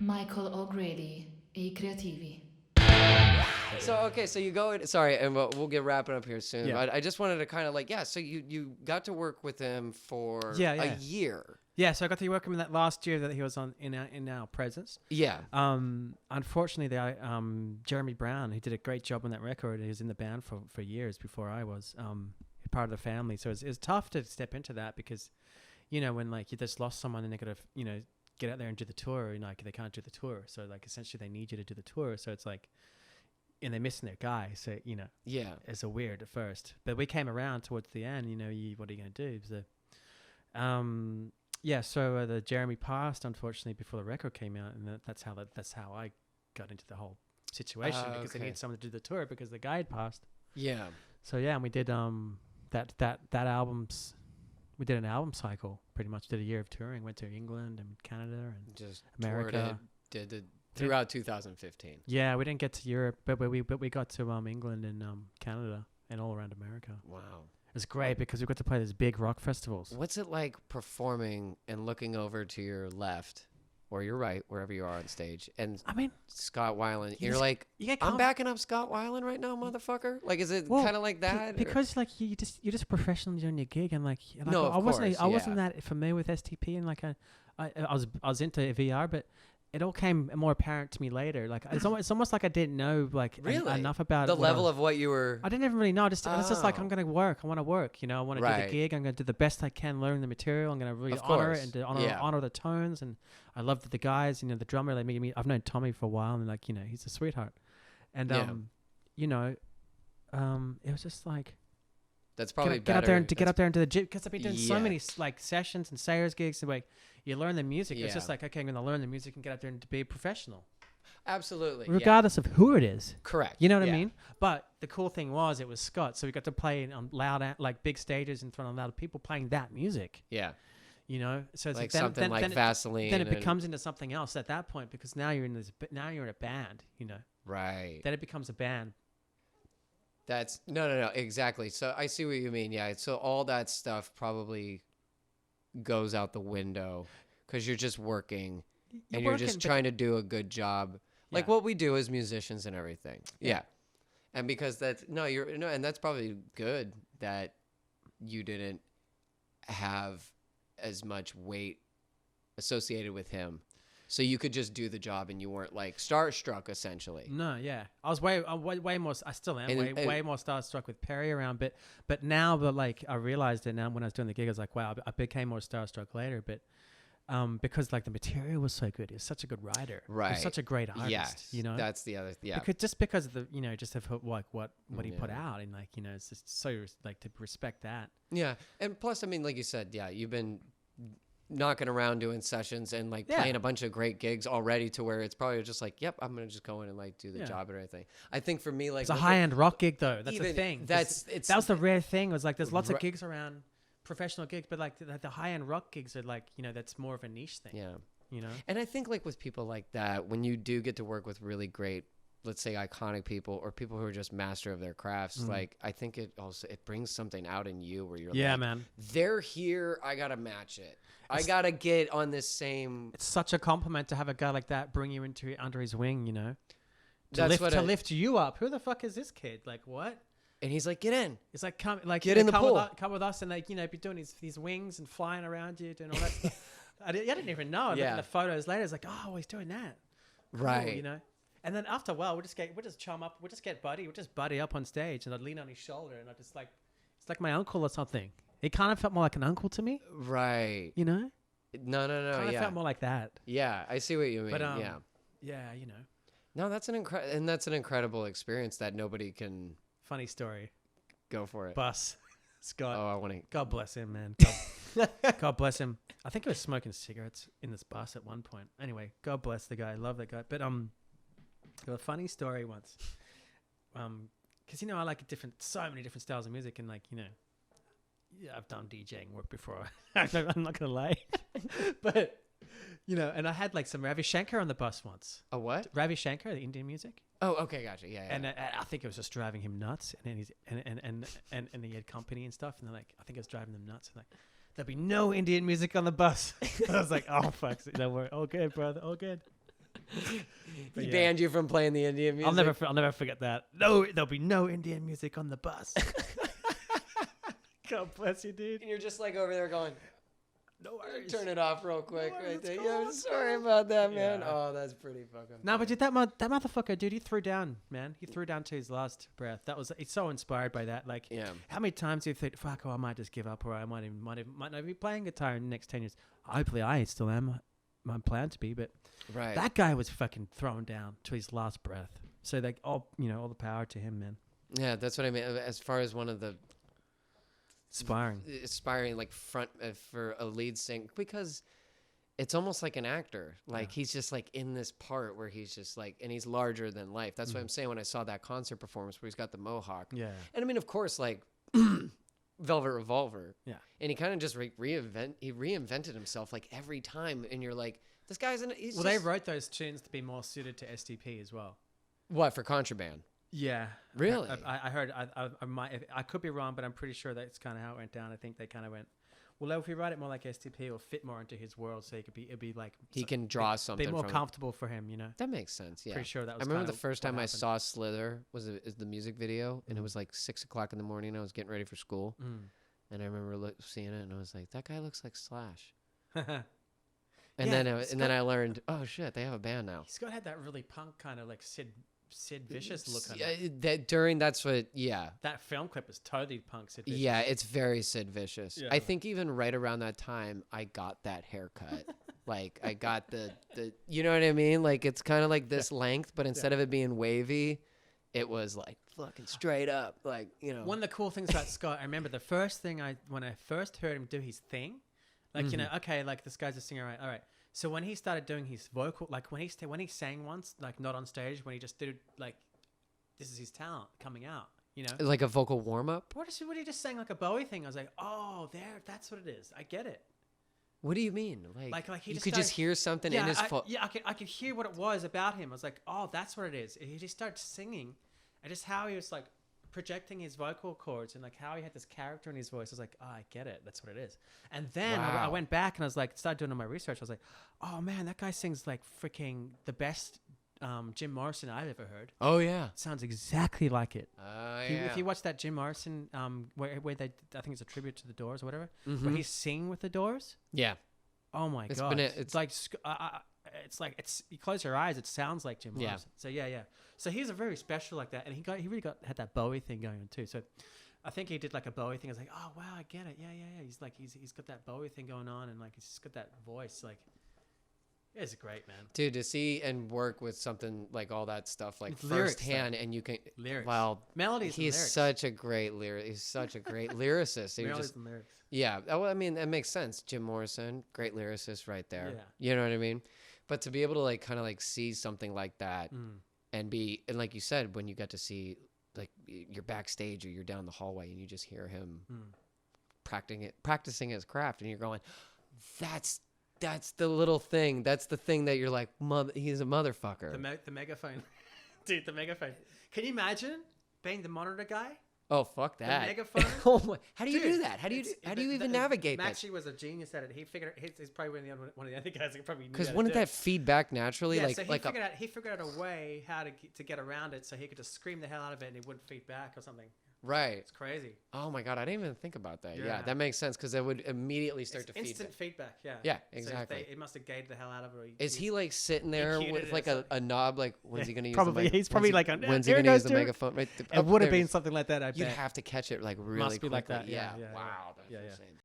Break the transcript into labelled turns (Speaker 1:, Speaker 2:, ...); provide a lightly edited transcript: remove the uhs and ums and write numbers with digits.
Speaker 1: Michael O'Grady, i creativi.
Speaker 2: So okay, so you go in, sorry, and we'll get wrapping up here soon.
Speaker 3: Yeah.
Speaker 2: But I just wanted to kind of like, yeah. So you got to work with him for
Speaker 3: Yeah,
Speaker 2: a
Speaker 3: yeah.
Speaker 2: year.
Speaker 3: Yeah, so I got to work with him that last year that he was on in our presence.
Speaker 2: Yeah.
Speaker 3: Unfortunately, Jeremy Brown, he did a great job on that record. He was in the band for years before I was part of the family. So it's tough to step into that because, when like you just lost someone and they got to get out there and do the tour, and like they can't do the tour. So like essentially they need you to do the tour. So it's like, and they're missing their guy. So
Speaker 2: Yeah.
Speaker 3: it's a weird at first, but we came around towards the end. What are you going to do? So, yeah. So the Jeremy passed unfortunately before the record came out, and that's how I got into the whole situation because they
Speaker 2: Okay.
Speaker 3: needed someone to do the tour because the guy had passed.
Speaker 2: Yeah.
Speaker 3: So yeah, and we did that album's. We did an album cycle, pretty much. Did a year of touring. Went to England and Canada and
Speaker 2: Just
Speaker 3: America.
Speaker 2: toured it, did throughout 2015.
Speaker 3: Yeah, we didn't get to Europe, but we got to England and Canada and all around America.
Speaker 2: Wow.
Speaker 3: It was great because we got to play these big rock festivals.
Speaker 2: What's it like performing and looking over to your left or your right, wherever you are on stage, and
Speaker 3: I mean,
Speaker 2: Scott Weiland?
Speaker 3: You
Speaker 2: You're
Speaker 3: just-
Speaker 2: like,
Speaker 3: you get
Speaker 2: I'm backing up Scott Weiland right now, motherfucker. Like, is it
Speaker 3: Well,
Speaker 2: kind of like that? or-
Speaker 3: because like you're just a professional doing your gig, and like
Speaker 2: No, of
Speaker 3: I wasn't
Speaker 2: course,
Speaker 3: that familiar with STP, and like I was into VR, but it all came more apparent to me later. Like it's almost like I didn't know like
Speaker 2: Really?
Speaker 3: enough about
Speaker 2: the
Speaker 3: it when I
Speaker 2: level
Speaker 3: was-
Speaker 2: of what you were.
Speaker 3: I didn't even really know. It's just like
Speaker 2: Oh.
Speaker 3: I'm gonna work. I want to work. I want to do
Speaker 2: Right.
Speaker 3: the gig. I'm gonna do the best I can, learn the material. I'm gonna really
Speaker 2: Of
Speaker 3: honor
Speaker 2: course.
Speaker 3: it and to
Speaker 2: Yeah.
Speaker 3: honor the tones. And I loved the guys. The drummer. Like me. I've known Tommy for a while, and like he's a sweetheart. And
Speaker 2: Yeah.
Speaker 3: it was just like
Speaker 2: That's probably
Speaker 3: get up
Speaker 2: better.
Speaker 3: there and to get up there into the gym because I've been doing so
Speaker 2: Yeah.
Speaker 3: many like sessions and Sayers gigs. And like you learn the music. It's just
Speaker 2: Yeah.
Speaker 3: like okay, I'm gonna learn the music and get up there and to be a professional,
Speaker 2: Absolutely. Yeah.
Speaker 3: regardless of who it is.
Speaker 2: Correct.
Speaker 3: You know what
Speaker 2: Yeah.
Speaker 3: I mean? But the cool thing was it was Scott, so we got to play on like big stages in front of loud people playing that music.
Speaker 2: Yeah.
Speaker 3: So it's
Speaker 2: Like
Speaker 3: then,
Speaker 2: something
Speaker 3: then,
Speaker 2: like
Speaker 3: then
Speaker 2: Vaseline.
Speaker 3: then it
Speaker 2: and-
Speaker 3: becomes into something else at that point because now you're in a band.
Speaker 2: Right.
Speaker 3: Then it becomes a band.
Speaker 2: That's no, exactly. So I see what you mean. Yeah. So all that stuff probably goes out the window because you're just working and you're just trying to do a good job, like
Speaker 3: Yeah.
Speaker 2: what we do as musicians and everything. Yeah. And because and that's probably good that you didn't have as much weight associated with him. So you could just do the job and you weren't like starstruck essentially.
Speaker 3: No, yeah, I was way more. I still am
Speaker 2: And-
Speaker 3: way more starstruck with Perry around, but now, like I realized it now when I was doing the gig, I was like, wow, I became more starstruck later, but because like the material was so good, he was such a good writer, he
Speaker 2: Right.
Speaker 3: was such a great artist,
Speaker 2: Yes. That's the other. Yeah.
Speaker 3: because of the just of like what he put
Speaker 2: Yeah.
Speaker 3: out, and like it's just so like to respect that.
Speaker 2: Yeah, and plus, I mean, like you said, yeah, you've been knocking around doing sessions and like
Speaker 3: Yeah.
Speaker 2: playing a bunch of great gigs already to where it's probably just like, yep, I'm gonna just go in and like do the
Speaker 3: Yeah.
Speaker 2: job and everything. I think for me, like
Speaker 3: It's a
Speaker 2: with
Speaker 3: high end rock gig though. That's the
Speaker 2: even
Speaker 3: thing.
Speaker 2: it's
Speaker 3: That was the rare thing. Was like there's lots
Speaker 2: Ri-
Speaker 3: of gigs around, professional gigs, but like the high end rock gigs are like that's more of a niche thing.
Speaker 2: yeah.
Speaker 3: You know.
Speaker 2: And I think like with people like that, when you do get to work with really great, let's say iconic people or people who are just master of their crafts, like I think it brings something out in you where you're
Speaker 3: Yeah,
Speaker 2: like,
Speaker 3: man.
Speaker 2: they're here, I gotta match it. I gotta get on this same.
Speaker 3: It's such a compliment to have a guy like that bring you into under his wing. To
Speaker 2: That's what
Speaker 3: lift you up. Who the fuck is this kid? Like what?
Speaker 2: And he's like, get in.
Speaker 3: It's like
Speaker 2: Get in the pool.
Speaker 3: Come with us, and like be doing these wings and flying around you, doing all that stuff. I didn't even know. I looked
Speaker 2: Yeah.
Speaker 3: at the photos later. It's like, oh, he's doing that. Cool,
Speaker 2: Right.
Speaker 3: And then after a while, we just chum up. We just get buddy. We just buddy up on stage, and I'd lean on his shoulder, and I just like, it's like my uncle or something. He kind of felt more like an uncle to me.
Speaker 2: Right.
Speaker 3: No.
Speaker 2: No.
Speaker 3: Kind of
Speaker 2: Yeah.
Speaker 3: felt more like that.
Speaker 2: Yeah. I see what you mean.
Speaker 3: But
Speaker 2: yeah.
Speaker 3: yeah,
Speaker 2: No, that's an incredible experience that nobody can
Speaker 3: funny story.
Speaker 2: go for it.
Speaker 3: Bus, Scott.
Speaker 2: Oh, I want to.
Speaker 3: God bless him, man. God bless him. I think he was smoking cigarettes in this bus at one point. Anyway, God bless the guy. I love that guy. But a funny story once. Because I like so many different styles of music, and like yeah, I've done DJing work before. I'm not gonna lie, but and I had like some Ravi Shankar on the bus once.
Speaker 2: A what?
Speaker 3: Ravi Shankar, the Indian music.
Speaker 2: Oh, okay, gotcha. Yeah.
Speaker 3: And I think it was just driving him nuts, and then and he had company and stuff, and they're like, I think it was driving them nuts. And like, there'll be no Indian music on the bus. I was like, oh fuck, don't worry, all good, brother, all good. But
Speaker 2: He
Speaker 3: yeah.
Speaker 2: banned you from playing the Indian music.
Speaker 3: I'll never forget that. No, there'll be no Indian music on the bus. God bless you, dude.
Speaker 2: And you're just like over there going,
Speaker 3: No worries.
Speaker 2: turn it off real quick
Speaker 3: worries,
Speaker 2: right
Speaker 3: let's
Speaker 2: there.
Speaker 3: go,
Speaker 2: Yeah, I'm
Speaker 3: let's
Speaker 2: sorry
Speaker 3: go.
Speaker 2: about that, man.
Speaker 3: Yeah.
Speaker 2: Oh, that's pretty fucking
Speaker 3: No, but
Speaker 2: funny.
Speaker 3: dude, that motherfucker, dude, he threw down, man. He threw down to his last breath. He's so inspired by that. Like,
Speaker 2: Yeah.
Speaker 3: how many times do you think, fuck, oh, I might just give up, or I might not be playing guitar in the next 10 years? Hopefully, I still am. My plan to be, but
Speaker 2: Right.
Speaker 3: that guy was fucking thrown down to his last breath. So, like, all the power to him, man.
Speaker 2: Yeah, that's what I mean. As far as one of the aspiring like front for a lead singer, because it's almost like an actor. Like he's just like in this part where he's just like, and he's larger than life. That's what I'm saying when I saw that concert performance where he's got the mohawk.
Speaker 3: Yeah.
Speaker 2: And I mean, of course, like Velvet Revolver.
Speaker 3: Yeah.
Speaker 2: And he kind of just reinvented himself like every time. And you're like, this guy's he's
Speaker 3: Well,
Speaker 2: just,
Speaker 3: they wrote those tunes to be more suited to STP as well.
Speaker 2: what, for Contraband?
Speaker 3: Yeah.
Speaker 2: Really?
Speaker 3: I heard. I could be wrong, but I'm pretty sure that's kind of how it went down. I think they kind of went, well, if we write it more like STP, it'll fit more into his world, so it'd be like
Speaker 2: He can draw something
Speaker 3: be more
Speaker 2: from it.
Speaker 3: comfortable for him,
Speaker 2: That makes sense. Yeah.
Speaker 3: Pretty sure that
Speaker 2: I
Speaker 3: was.
Speaker 2: remember
Speaker 3: kinda
Speaker 2: the first
Speaker 3: what
Speaker 2: time I
Speaker 3: happened.
Speaker 2: saw Slither is the music video, and it was like 6:00 in the morning. I was getting ready for school, and I remember seeing it, and I was like, "That guy looks like Slash." And
Speaker 3: Yeah,
Speaker 2: then I learned, oh shit, they have a band now.
Speaker 3: Scott had that really punk kind of like Sid Vicious look on
Speaker 2: Yeah,
Speaker 3: it.
Speaker 2: that's what. Yeah,
Speaker 3: That film clip is totally punk Sid Vicious.
Speaker 2: yeah, it's very Sid Vicious.
Speaker 3: Yeah.
Speaker 2: I think even right around that time, I got that haircut. Like I got the you know what I mean? Like it's kind of like this length, but instead of it being wavy, it was like fucking straight up. Like
Speaker 3: One of the cool things about Scott, I remember the first thing when I first heard him do his thing, like okay, like this guy's a singer, right? All right. So when he started doing his vocal, like when he sang once, like not on stage, when he just did like, this is his talent coming out,
Speaker 2: like a vocal warm up.
Speaker 3: What he just sang like a Bowie thing? I was like, oh, that's what it is. I get it.
Speaker 2: What do you mean? Like
Speaker 3: he
Speaker 2: you
Speaker 3: just
Speaker 2: could just
Speaker 3: started-
Speaker 2: hear something in his foot.
Speaker 3: Yeah, I could hear what it was about him. I was like, oh, that's what it is. He just started singing, and just how he was like projecting his vocal cords and like how he had this character in his voice. I was like, oh, I get it. That's what it is. And then I
Speaker 2: Wow.
Speaker 3: went back and I was like, started doing all my research. I was like, oh man, that guy sings like freaking the best Jim Morrison I've ever heard.
Speaker 2: Oh yeah.
Speaker 3: Sounds exactly like it.
Speaker 2: Yeah.
Speaker 3: If you watch that Jim Morrison, where they, I think it's a tribute to the Doors or whatever, where
Speaker 2: Mhm.
Speaker 3: he's singing with the Doors.
Speaker 2: Yeah.
Speaker 3: Oh my
Speaker 2: It's
Speaker 3: god!
Speaker 2: been
Speaker 3: It's like you close your eyes, it sounds like Jim
Speaker 2: Yeah.
Speaker 3: Morrison. So yeah. So he's a very special like that, and he really had that Bowie thing going on too. So I think he did like a Bowie thing. I was like, oh wow, I get it. Yeah. He's like he's got that Bowie thing going on, and like he's just got that voice. Like it's great, man.
Speaker 2: Dude, to see and work with something like all that stuff, like
Speaker 3: It's lyrics,
Speaker 2: firsthand, and you can
Speaker 3: Lyrics.
Speaker 2: Well,
Speaker 3: Melodies.
Speaker 2: he's
Speaker 3: and lyrics.
Speaker 2: such a great lyric. He's such a great lyricist. He was
Speaker 3: Melodies
Speaker 2: just,
Speaker 3: and lyrics.
Speaker 2: yeah. Well, I mean, that makes sense. Jim Morrison, great lyricist, right there.
Speaker 3: Yeah.
Speaker 2: You know what I mean? But to be able to like kind of like see something like that and like you said, when you get to see like you're backstage or you're down the hallway and you just hear him practicing his craft, and you're going, that's the little thing. That's the thing that you're like, he's a motherfucker.
Speaker 3: The megaphone, dude. The megaphone. Can you imagine being the monitor guy?
Speaker 2: Oh, fuck that.
Speaker 3: megaphone?
Speaker 2: Oh my, how do you
Speaker 3: Dude,
Speaker 2: do that? How do you even navigate that?
Speaker 3: Maxie was a genius at it. He figured he's probably one of the other guys that probably knew
Speaker 2: Because
Speaker 3: how to
Speaker 2: wouldn't
Speaker 3: do
Speaker 2: that
Speaker 3: it.
Speaker 2: feed back naturally?
Speaker 3: Yeah,
Speaker 2: like
Speaker 3: so he
Speaker 2: like
Speaker 3: figured out a way how to get around it, so he could just scream the hell out of it and it wouldn't feed back or something.
Speaker 2: right.
Speaker 3: It's crazy.
Speaker 2: Oh my god, I didn't even think about that. Yeah,
Speaker 3: Yeah.
Speaker 2: that makes sense because it would immediately start
Speaker 3: It's
Speaker 2: to feed.
Speaker 3: instant feedback. Yeah.
Speaker 2: Yeah,
Speaker 3: So if
Speaker 2: exactly.
Speaker 3: it must have gated the hell out of it. Or
Speaker 2: Is he like sitting there
Speaker 3: cued
Speaker 2: with
Speaker 3: it
Speaker 2: like
Speaker 3: or
Speaker 2: a knob? Like when's he gonna use?
Speaker 3: Probably. He's probably like,
Speaker 2: when's he
Speaker 3: "Here it
Speaker 2: gonna use
Speaker 3: goes,
Speaker 2: the
Speaker 3: dude."
Speaker 2: megaphone? Right.
Speaker 3: It would have been something like that. I
Speaker 2: You'd
Speaker 3: bet.
Speaker 2: have to catch it like really
Speaker 3: Must be like
Speaker 2: quickly.
Speaker 3: that, yeah.
Speaker 2: Wow. That's
Speaker 3: Yeah.
Speaker 2: insane.